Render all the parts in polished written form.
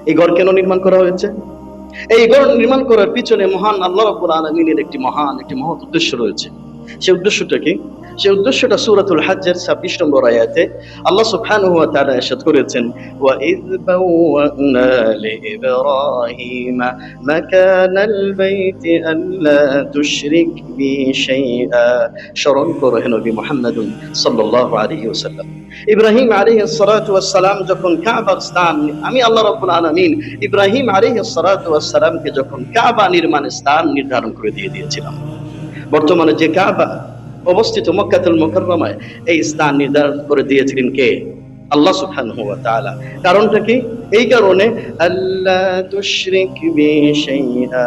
এই ঘর কেন নির্মাণ করা হয়েছে? এই ঘর নির্মাণ করার পিছনে মহান আল্লাহ রাব্বুল আলামিনের একটি মহৎ উদ্দেশ্য রয়েছে। সেই উদ্দেশ্যটা কি? সেই উদ্দেশ্যটা সূরাতুল হজ্জের ২৬ নম্বর আয়াতে আল্লাহ সুবহানাহু ওয়া তাআলা ইরশাদ করেছেন, ওয়া ইয বাওয়া'না লিইব্রাহিমা মাকানাল বাইতি আল্লা তুশরিক বি শাইআ। স্মরণ করো হে নবী মুহাম্মদুন সাল্লাল্লাহু আলাইহি ওয়াসাল্লাম, ইব্রাহিম আলাইহিস সালাতু ওয়াস সালাম যখন কাবার স্থান, আমি আল্লাহ রাব্বুল আলামিন ইব্রাহিম আলাইহিস সালাতু ওয়াস সালামকে যখন কাবা নির্মাণের স্থান নির্ধারণ করে দিয়েছিলাম, বর্তমানে যে কাবা অবস্থিত মক্কাতুল মুকাররমায়, এই স্থান নির্ধারণ করে দিয়েছিলেন কে? আল্লাহ সুবহানাহু ওয়া তাআলা। কারণটা কি? এই কারণে আল্লা তুশরিক বি শাইআ,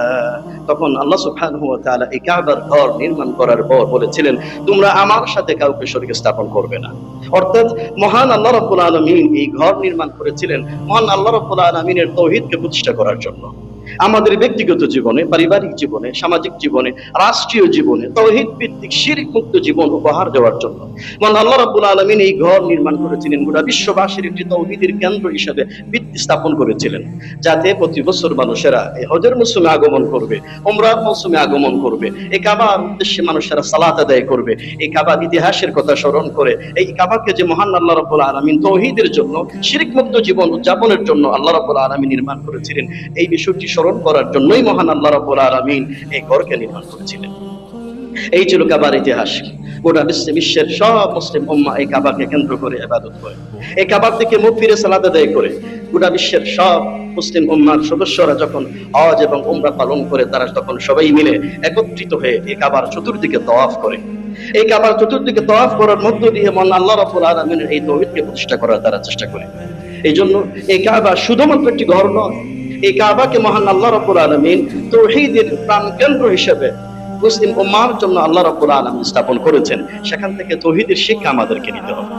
তখন আল্লাহ সুবহানাহু ওয়া তাআলা এই কাবার ঘর নির্মাণ করার পর বলেছিলেন, তোমরা আমার সাথে কাউকে শরীক স্থাপন করবে না। অর্থাৎ মহান আল্লাহ রাব্বুল আলামিন এই ঘর নির্মাণ করেছিলেন মহান আল্লাহ রাব্বুল আলামিনের তাওহীদকে প্রতিষ্ঠা করার জন্য। আমাদের ব্যক্তিগত জীবনে, পারিবারিক জীবনে, সামাজিক জীবনে, রাষ্ট্রীয় জীবনে তাওহীদ ভিত্তিক শিরক মুক্ত জীবন উপহার দেওয়ার জন্য মহান আল্লাহ রাব্বুল আলামিন এই ঘর নির্মাণ করেছিলেন, গোটা বিশ্ববাসীর একটি তাওহীদের কেন্দ্র হিসেবে ভিত্তি স্থাপন করেছিলেন, যাতে প্রতি বছর মানুষেরা এই হজের মৌসুমে আগমন করবে, উমরার মৌসুমে আগমন করবে, এই কাবার উদ্দেশ্যে মানুষেরা সালাত আদায় করবে, এই কাবার ইতিহাসের কথা স্মরণ করে এই কাবাকে যে মহান আল্লাহ রাব্বুল আলামিন তাওহীদের জন্য, শিরক মুক্ত জীবন উদযাপনের জন্য আল্লাহ রাব্বুল আলামিন নির্মাণ করেছিলেন, এই বিষয়টি স্মরণ করার জন্যই মহান আল্লাহ রাব্বুল আলামিন এই ঘরকে নির্মাণ করেছিলেন। এই ছিল কাবার ইতিহাস। গোটা বিশ্বের সব মুসলিম উম্মাহ এই কাবাকে কেন্দ্র করে ইবাদত করে, এই কাবার দিকে মুখ ফিরে সালাত আদায় করে। গোটা বিশ্বের সব মুসলিম উম্মাহর সদস্যরা যখন হজ এবং উমরা পালন করে, তারা তখন সবাই মিলে একত্রিত হয়ে এই কাবার চতুর্দিকে তাওয়াফ করে। এই কাবার চতুর্দিকে তাওয়াফ করার মধ্য দিয়ে মহান আল্লাহ রাব্বুল আলামিনের এই তাওহীদকে প্রতিষ্ঠা করার তারা চেষ্টা করে। এই জন্য এই কাবা শুধুমাত্র একটি ঘর নয়, এই কাবাকে মহান আল্লাহ রাব্বুল আলামিন তাওহীদের প্রাণকেন্দ্র হিসেবে মুসলিম উম্মাহর জন্য আল্লাহ রাব্বুল আলামিন স্থাপন করেছেন। সেখান থেকে তাওহীদের শিক্ষা আমাদেরকে নিতে হবে।